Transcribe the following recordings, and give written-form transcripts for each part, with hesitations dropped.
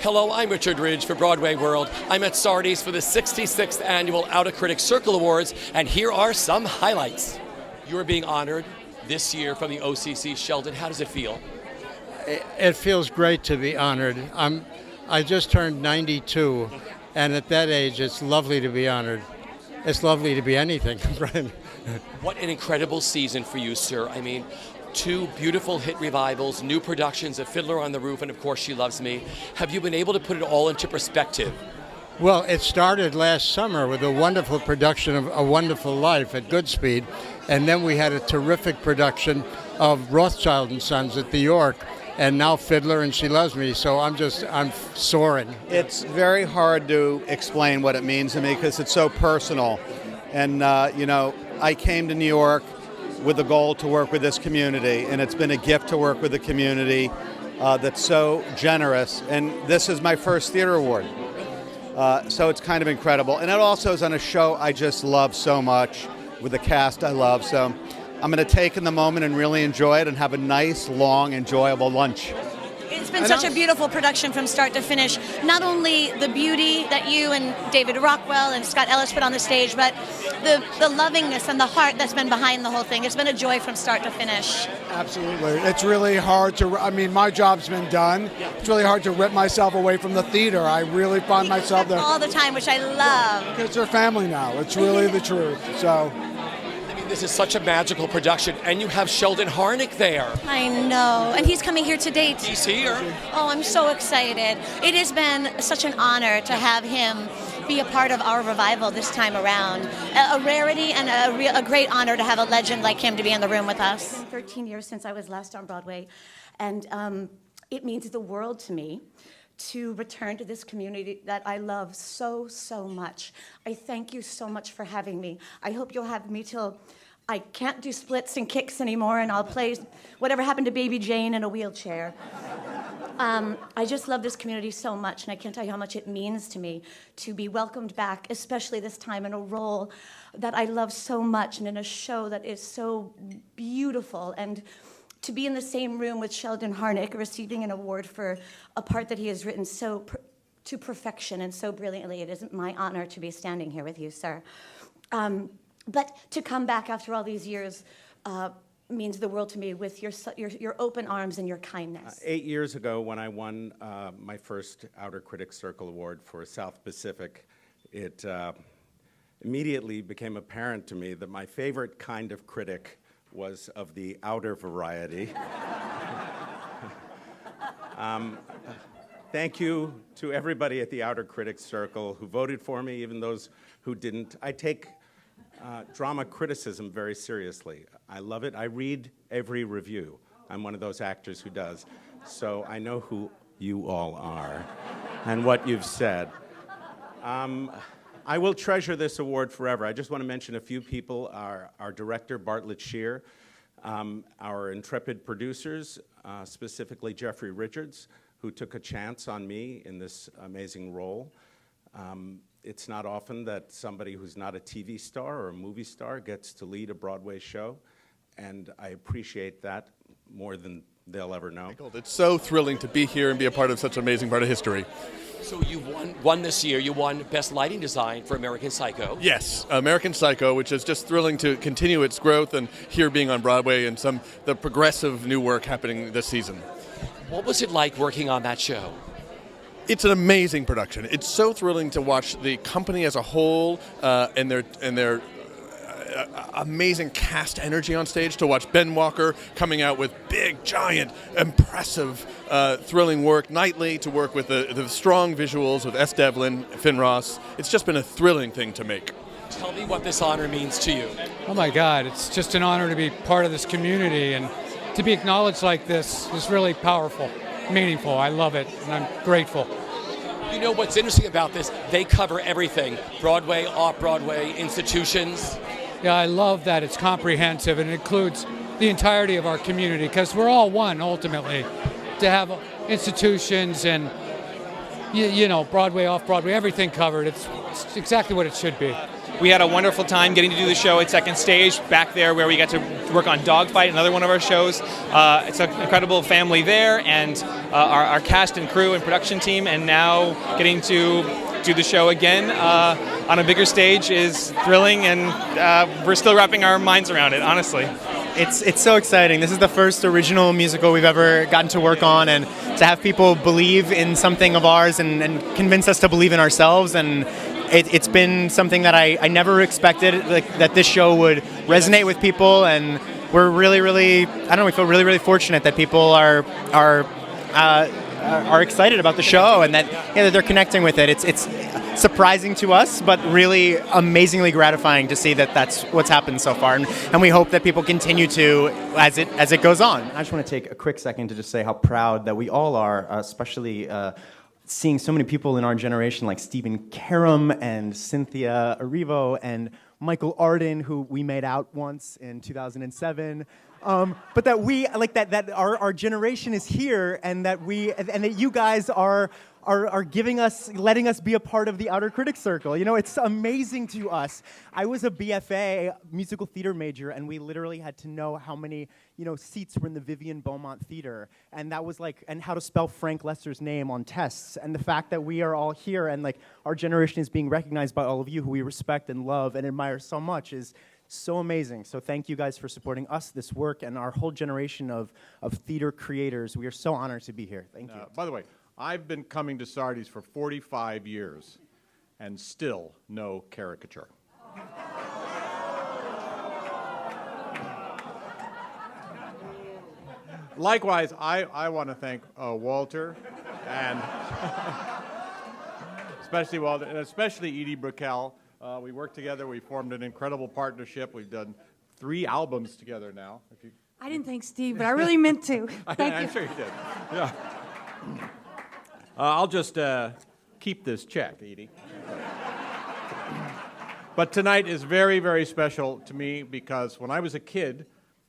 Hello, I'm Richard Ridge for BroadwayWorld. I'm at Sardis for the 66th Annual Out of Critics Circle Awards, and here are some highlights. You're being honored this year from the OCC. Sheldon, how does it feel? It feels great to be honored. I just turned 92, and at that age, it's lovely to be honored. It's lovely to be anything. What an incredible season for you, sir. I mean, 2 beautiful hit revivals, new productions of Fiddler on the Roof, and of course, She Loves Me. Have you been able to put it all into perspective? Well, it started last summer with a wonderful production of A Wonderful Life at Goodspeed, and then we had a terrific production of Rothschild and Sons at the York, and now Fiddler and She Loves Me, so I'm soaring. It's very hard to explain what it means to me because it's so personal. And, I came to New York with the goal to work with this community, and it's been a gift to work with a community that's so generous. And this is my first theater award, so it's kind of incredible. And it also is on a show I just love so much with a cast I love. So I'm going to take in the moment and really enjoy it and have a nice, long, enjoyable lunch. It's been such a beautiful production from start to finish. Not only the beauty that you and David Rockwell and Scott Ellis put on the stage, but the lovingness and the heart that's been behind the whole thing. It's been a joy from start to finish. Absolutely. It's really hard to, my job's been done. It's really hard to rip myself away from the theater. I really find myself there. All the time, which I love. It's our family now. It's really the truth. So. This is such a magical production, and you have Sheldon Harnick there. I know, and he's coming here today. He's here. Oh, I'm so excited. It has been such an honor to have him be a part of our revival this time around. A rarity and a great honor to have a legend like him to be in the room with us. 13 years since I was last on Broadway, and it means the world to me to return to this community that I love so, so much. I thank you so much for having me. I hope you'll have me till I can't do splits and kicks anymore, and I'll play Whatever Happened to Baby Jane in a wheelchair. I just love this community so much, and I can't tell you how much it means to me to be welcomed back, especially this time in a role that I love so much and in a show that is so beautiful. And to be in the same room with Sheldon Harnick, receiving an award for a part that he has written to perfection and so brilliantly, it isn't my honor to be standing here with you, sir. But to come back after all these years means the world to me with your open arms and your kindness. 8 years ago, when I won my first Outer Critics Circle Award for South Pacific, it immediately became apparent to me that my favorite kind of critic was of the outer variety. Thank you to everybody at the Outer Critics Circle who voted for me, even those who didn't. I take drama criticism very seriously. I love it. I read every review. I'm one of those actors who does. So I know who you all are and what you've said. I will treasure this award forever. I just want to mention a few people. Our director, Bartlett Shear, our intrepid producers, specifically Jeffrey Richards, who took a chance on me in this amazing role. It's not often that somebody who's not a TV star or a movie star gets to lead a Broadway show, and I appreciate that more than they'll ever know. It's so thrilling to be here and be a part of such an amazing part of history. So you won this year. You won Best Lighting Design for American Psycho. Yes, American Psycho, which is just thrilling to continue its growth and here being on Broadway and the progressive new work happening this season. What was it like working on that show? It's an amazing production. It's so thrilling to watch the company as a whole and their amazing cast energy on stage, to watch Ben Walker coming out with big, giant, impressive, thrilling work nightly, to work with the strong visuals with S. Devlin, Finn Ross. It's just been a thrilling thing to make. Tell me what this honor means to you. Oh my God, it's just an honor to be part of this community, and to be acknowledged like this is really powerful, meaningful. I love it, and I'm grateful. You know what's interesting about this? They cover everything. Broadway, off-Broadway, institutions. Yeah, I love that it's comprehensive and it includes the entirety of our community, because we're all one ultimately. To have institutions and Broadway, off-Broadway, everything covered, it's exactly what it should be. We had a wonderful time getting to do the show at Second Stage back there where we got to work on Dogfight, another one of our shows. It's an incredible family there, and our cast and crew and production team, and now getting to do the show again on a bigger stage is thrilling, and we're still wrapping our minds around it, honestly. It's so exciting. This is the first original musical we've ever gotten to work on, and to have people believe in something of ours and convince us to believe in ourselves. And it's been something that I never expected, like, that this show would resonate with people. And we're really, really, we feel really, really fortunate that people are excited about the show, and that that they're connecting with it. It's surprising to us, but really amazingly gratifying to see that that's what's happened so far, and we hope that people continue to as it goes on. I just want to take a quick second to just say how proud that we all are, especially seeing so many people in our generation like Stephen Karam and Cynthia Erivo and Michael Arden, who we made out once in 2007. But that we that our generation is here, and that you guys are letting us be a part of the Outer Critics Circle. It's amazing to us. I was a BFA musical theater major, and we literally had to know how many seats were in the Vivian Beaumont Theater, and that was and how to spell Frank Lester's name on tests. And the fact that we are all here, and our generation is being recognized by all of you who we respect and love and admire so much, is so amazing. So thank you guys for supporting us, this work, and our whole generation of theater creators. We are so honored to be here. Thank you. By the way, I've been coming to Sardis for 45 years and still no caricature. Likewise, I want to thank Walter, and especially Walter, and especially Edie Brickell. We worked together. We formed an incredible partnership. We've done 3 albums together now. I didn't thank Steve, but I really meant to. Thank you. I'm sure you did. Yeah. I'll just keep this check, Edie. But tonight is very, very special to me because when I was a kid,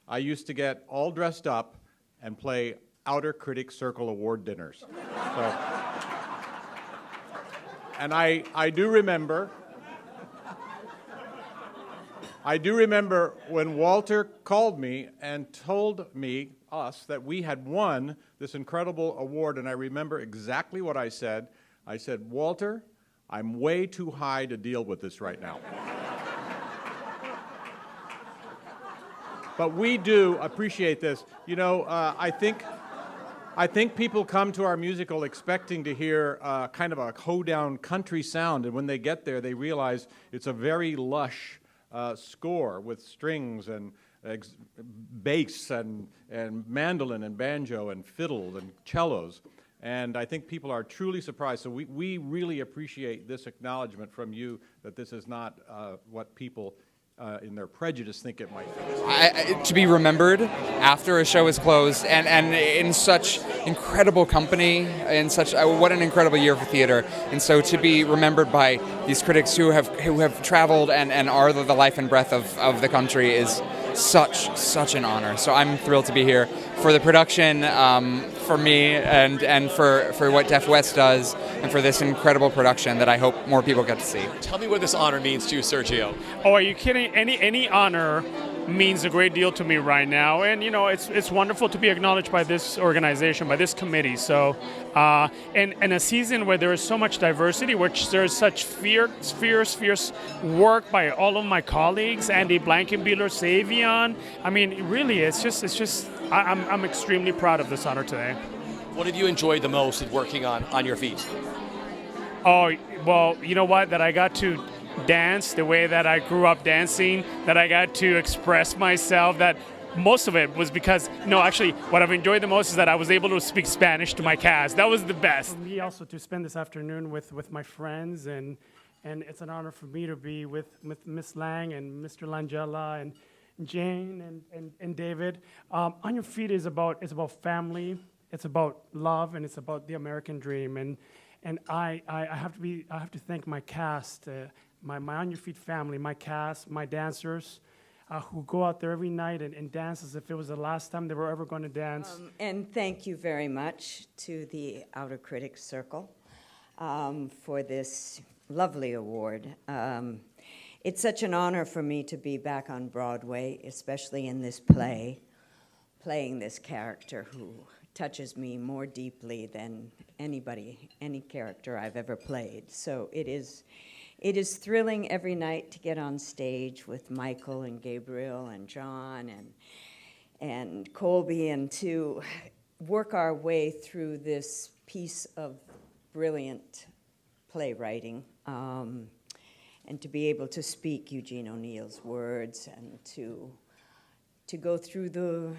I used to get all dressed up and play Outer Critics Circle Award dinners. And I do remember when Walter called me and told us that we had won this incredible award, and I remember exactly what I said. I said, Walter, I'm way too high to deal with this right now. But we do appreciate this. I think people come to our musical expecting to hear kind of a hoedown country sound, and when they get there, they realize it's a very lush score with strings and bass and mandolin and banjo and fiddle and cellos. And I think people are truly surprised. So we really appreciate this acknowledgement from you that this is not what people in their prejudice think it might be. To be remembered after a show is closed, and in such incredible company, in such what an incredible year for theater, and so to be remembered by these critics who have traveled and are the life and breath of the country is such an honor. So I'm thrilled to be here for the production, for me, and for what Deaf West does, and for this incredible production that I hope more people get to see. Tell me what this honor means to you, Sergio. Oh, are you kidding? Any honor means a great deal to me right now, and it's wonderful to be acknowledged by this organization, by this committee. So, in a season where there is so much diversity, which there's such fierce work by all of my colleagues, Andy Blankenbuehler, Savion. I mean, really, it's just. I'm extremely proud of this honor today. What have you enjoyed the most in working on your feet? Oh, well, you know what? That I got to dance the way that I grew up dancing, that I got to express myself, that most of it was because, actually, what I've enjoyed the most is that I was able to speak Spanish to my cast. That was the best. For me also to spend this afternoon with my friends, and it's an honor for me to be with Miss Lange and Mr. Langella and Jane and David. On Your Feet is about family, it's about love, and it's about the American dream. And I have to thank my cast, my On Your Feet family, my cast, my dancers, who go out there every night and dance as if it was the last time they were ever going to dance. And thank you very much to the Outer Critics Circle for this lovely award. it's such an honor for me to be back on Broadway, especially in this play, playing this character who touches me more deeply than any character I've ever played. So it is thrilling every night to get on stage with Michael and Gabriel and John and Colby, and to work our way through this piece of brilliant playwriting, and to be able to speak Eugene O'Neill's words, and to go through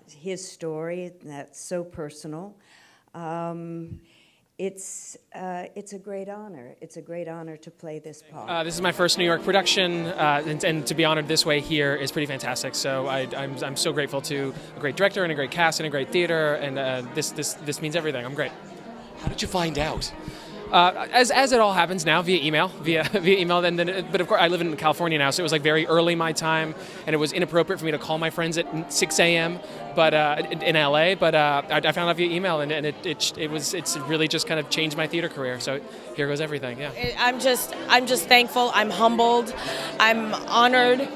his story that's so personal. It's a great honor. It's a great honor to play this part. This is my first New York production, and to be honored this way here is pretty fantastic. So I'm so grateful to a great director and a great cast and a great theater, and this means everything. I'm great. How did you find out? As it all happens now, via email, but of course I live in California now, so it was like very early my time, and it was inappropriate for me to call my friends at 6 a.m. but in LA. But I found out via email, and it's really just kind of changed my theater career. So here goes everything. Yeah. I'm just thankful. I'm humbled. I'm honored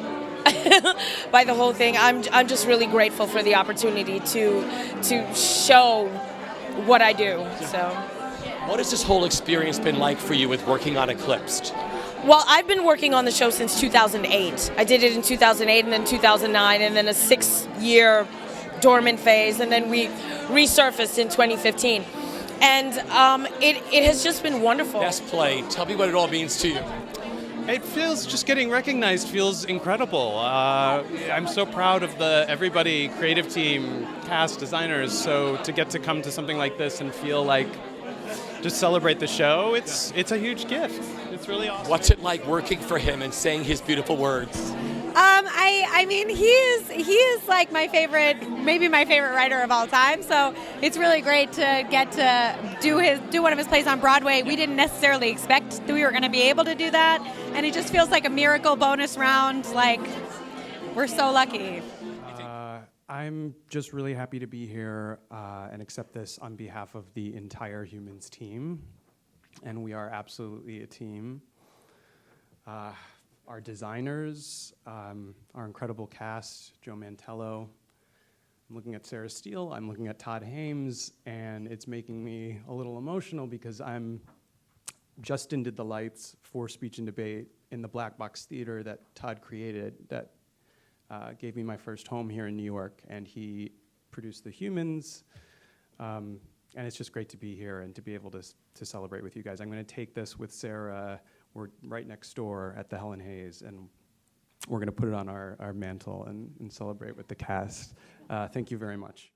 by the whole thing. I'm just really grateful for the opportunity to show what I do. So. What has this whole experience been like for you with working on Eclipsed? Well, I've been working on the show since 2008. I did it in 2008 and then 2009, and then a 6-year dormant phase, and then we resurfaced in 2015. And it has just been wonderful. Best play. Tell me what it all means to you. It feels, just getting recognized feels incredible. I'm so proud of everybody, creative team, cast, designers. So to get to come to something like this and feel like just celebrate the show, it's a huge gift. It's really awesome. What's it like working for him and saying his beautiful words? I mean, he is like my favorite, maybe my favorite writer of all time. So it's really great to get to do one of his plays on Broadway. We didn't necessarily expect that we were going to be able to do that, and it just feels like a miracle bonus round. Like, we're so lucky. I'm just really happy to be here and accept this on behalf of the entire Humans team, and we are absolutely a team. Our designers, our incredible cast, Joe Mantello. I'm looking at Sarah Steele, I'm looking at Todd Hames, and it's making me a little emotional because Justin did the lights for Speech and Debate in the Black Box Theater that Todd created, that gave me my first home here in New York, and he produced The Humans, and it's just great to be here and to be able to celebrate with you guys. I'm going to take this with Sarah. We're right next door at the Helen Hayes, and we're going to put it on our mantle and celebrate with the cast. Thank you very much.